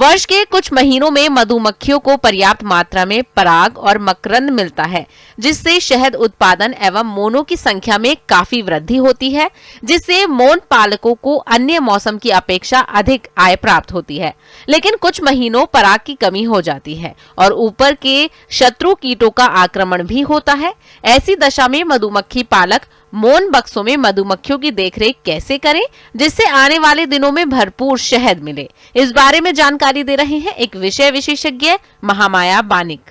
वर्ष के कुछ महीनों में मधुमक्खियों को पर्याप्त मात्रा में पराग और मकरंद मिलता है, जिससे शहद उत्पादन एवं मोनों की संख्या में काफी वृद्धि होती है, जिससे मोन पालकों को अन्य मौसम की अपेक्षा अधिक आय प्राप्त होती है। लेकिन कुछ महीनों पराग की कमी हो जाती है और ऊपर के शत्रु कीटों का आक्रमण भी होता है। ऐसी दशा में मधुमक्खी पालक मोन बक्सों में मधुमक्खियों की देखरेख कैसे करें, जिससे आने वाले दिनों में भरपूर शहद मिले, इस बारे में जानकारी दे रहे हैं एक विषय विशेषज्ञ महामाया बानिक।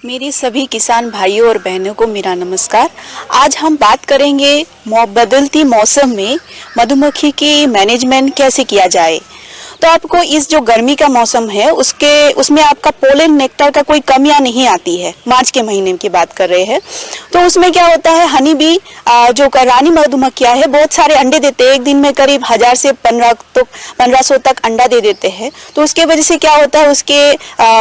मेरे सभी किसान भाइयों और बहनों को मेरा नमस्कार। आज हम बात करेंगे बदलती मौसम में मधुमक्खी की मैनेजमेंट कैसे किया जाए। तो आपको इस जो गर्मी का मौसम है उसमें आपका पोलन नेक्टर का कोई कमियां नहीं आती है। मार्च के महीने की बात कर रहे हैं तो उसमें क्या होता है, हनी बी जो रानी मधुमक्खियां है बहुत सारे अंडे देते हैं। एक दिन में करीब 1000 से 1500 तक अंडा दे देते हैं। तो उसके वजह से क्या होता है, उसके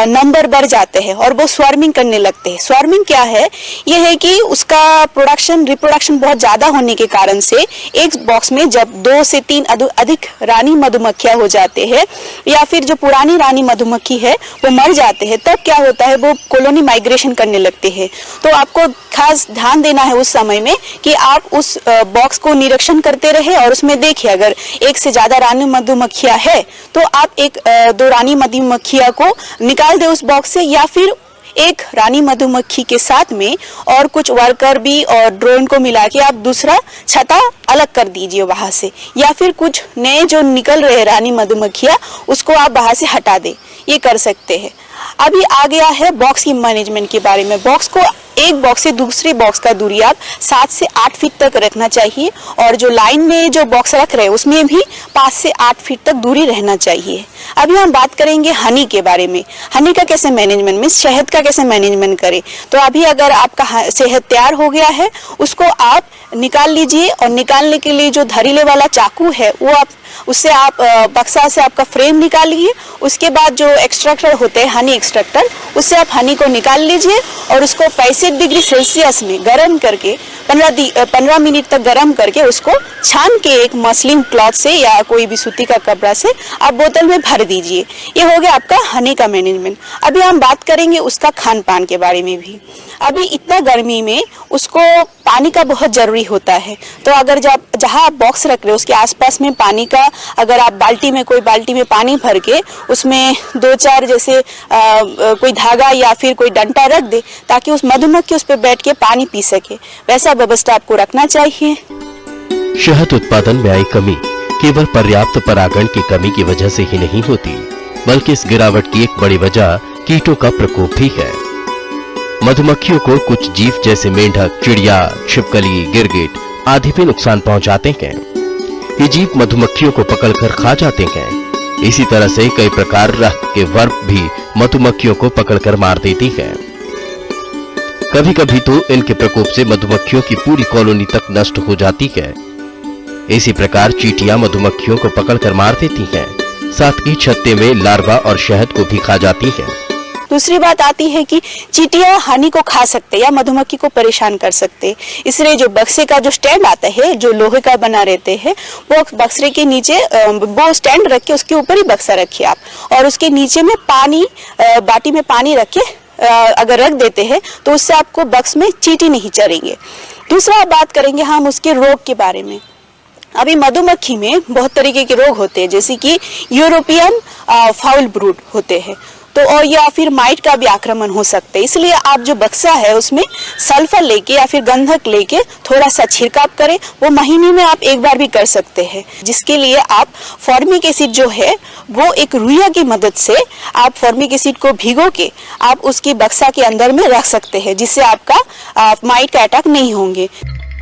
नंबर बढ़ जाते हैं और वो स्वार्मिंग करने लगते हैं। स्वार्मिंग क्या है, ये है कि उसका रिप्रोडक्शन बहुत ज्यादा होने के कारण से एक बॉक्स में जब 2 से 3 अधिक रानी मधुमक्खियां हो जाते है या फिर जो पुरानी रानी मधुमक्खी है वो मर जाते हैं, तब क्या होता है वो कॉलोनी माइग्रेशन करने लगते हैं। तो आपको खास ध्यान देना है उस समय में कि आप उस बॉक्स को निरीक्षण करते रहे और उसमें देखिए अगर एक से ज्यादा रानी मधुमक्खियां है तो आप 1-2 रानी मधुमक्खियां को निकाल दे उस बॉक्स से, या फिर एक रानी मधुमक्खी के साथ में और कुछ वर्कर भी और ड्रोन को मिला के आप दूसरा छत्ता अलग कर दीजिए वहां से, या फिर कुछ नए जो निकल रहे रानी मधुमक्खियां उसको आप वहां से हटा दें, ये कर सकते हैं। अभी आ गया है बॉक्स की मैनेजमेंट के बारे में। बॉक्स को एक बॉक्स से दूसरे बॉक्स का दूरी आप 7 से 8 फीट तक रखना चाहिए और जो लाइन में जो बॉक्स रख रहे हैं उसमें भी 5 से 8 फीट तक दूरी रहना चाहिए। अभी हम बात करेंगे हनी के बारे में। हनी का कैसे मैनेजमेंट में, शहद का कैसे मैनेजमेंट करें। तो अभी अगर आपका शहद तैयार हो गया है उसको आप निकाल लीजिए और निकालने के लिए जो धरीले वाला चाकू है वो आप उससे आप बक्सा से आपका फ्रेम निकालिए। उसके बाद जो एक्सट्रैक्टर होते हैं हनी एक्सट्रैक्टर, उससे आप हनी को निकाल लीजिए और उसको 65 डिग्री सेल्सियस में गर्म करके 15 मिनट तक गर्म करके उसको छान के एक मसलिन क्लॉथ से या कोई भी सूती का कपड़ा से आप बोतल में भर दीजिए। ये हो गया आपका हनी का मैनेजमेंट। अभी हम बात करेंगे उसका खान पान के बारे में भी। अभी इतना गर्मी में उसको पानी का बहुत जरूरी होता है। तो अगर जहाँ आप बॉक्स रख रहे हो उसके आसपास में पानी का, अगर आप कोई बाल्टी में पानी भर के उसमें 2-4 जैसे कोई धागा या फिर कोई डंडा रख दे ताकि उस मधुमक्खी उस पर बैठ के पानी पी सके, वैसा व्यवस्था आपको रखना चाहिए। शहद उत्पादन में आई कमी केवल पर्याप्त परागण की कमी की वजह से ही नहीं होती, बल्कि इस गिरावट की एक बड़ी वजह कीटों का प्रकोप भी है। मधुमक्खियों को कुछ जीव जैसे मेंढक, चिड़िया, छिपकली, गिरगिट आदि भी नुकसान पहुंचाते हैं। ये जीव मधुमक्खियों को पकड़कर खा जाते हैं। इसी तरह से कई प्रकार के वर्म भी मधुमक्खियों को पकड़कर मार देती है। कभी कभी तो इनके प्रकोप से मधुमक्खियों की पूरी कॉलोनी तक नष्ट हो जाती है। इसी प्रकार चींटियां मधुमक्खियों को पकड़कर मार देती हैं, साथ ही छत्ते में लार्वा और शहद को भी खा जाती हैं। दूसरी बात आती है कि चींटियां हनी को खा सकते या मधुमक्खी को परेशान कर सकते, इसलिए जो बक्से का जो स्टैंड आता है जो लोहे का बना रहते हैं वो बक्से के नीचे वो स्टैंड रख के उसके ऊपर ही बक्सा रखिए आप, और उसके नीचे में बाटी में पानी रख के अगर रख देते हैं तो उससे आपको बक्स में चींटी नहीं चढ़ेंगे। दूसरा बात करेंगे हम उसके रोग के बारे में। अभी मधुमक्खी में बहुत तरीके के रोग होते हैं, जैसे कि यूरोपियन फाउल ब्रूड होते हैं तो, और या फिर माइट का भी आक्रमण हो सकता है। इसलिए आप जो बक्सा है उसमें सल्फर लेके या फिर गंधक लेके थोड़ा सा छिड़काव करें। वो महीने में आप एक बार भी कर सकते हैं, जिसके लिए आप फॉर्मिक एसिड जो है वो एक रुइया की मदद से आप फॉर्मिक एसिड को भिगो के आप उसकी बक्सा के अंदर में रख सकते हैं, जिससे आपका माइट का अटैक नहीं होंगे।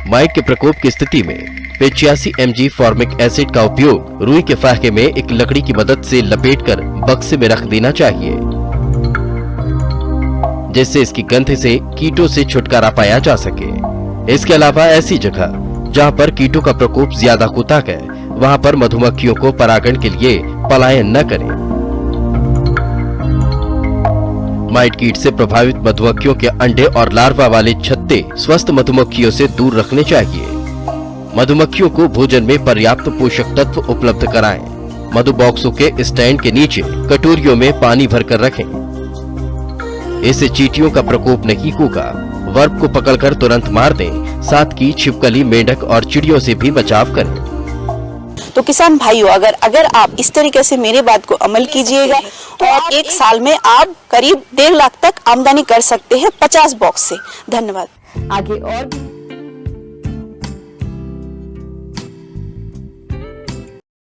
माइट के प्रकोप की स्थिति में 85 mg फॉर्मिक एसिड का उपयोग रुई के फाहे में एक लकड़ी की मदद से लपेटकर बक्से में रख देना चाहिए, जिससे इसकी गंध से कीटों से छुटकारा पाया जा सके। इसके अलावा ऐसी जगह जहां पर कीटों का प्रकोप ज्यादा होता है वहां पर मधुमक्खियों को परागण के लिए पलायन न करें। माइट कीट से प्रभावित मधुमक्खियों के अंडे और लार्वा वाले छत्ते स्वस्थ मधुमक्खियों से दूर रखने चाहिए। मधुमक्खियों को भोजन में पर्याप्त पोषक तत्व उपलब्ध कराएं। मधु बॉक्सों के स्टैंड के नीचे कटोरियों में पानी भरकर रखें। इससे चींटियों का प्रकोप नहीं होगा। वर्म को पकड़कर तुरंत मार दें। साथ ही छिपकली, मेंढक और चिड़ियों से भी बचाव करें। तो किसान भाइयों, अगर आप इस तरीके से मेरे बात को अमल कीजिएगा तो एक साल में आप करीब 1.5 लाख तक आमदनी कर सकते हैं 50 बॉक्स से। धन्यवाद। आगे और भी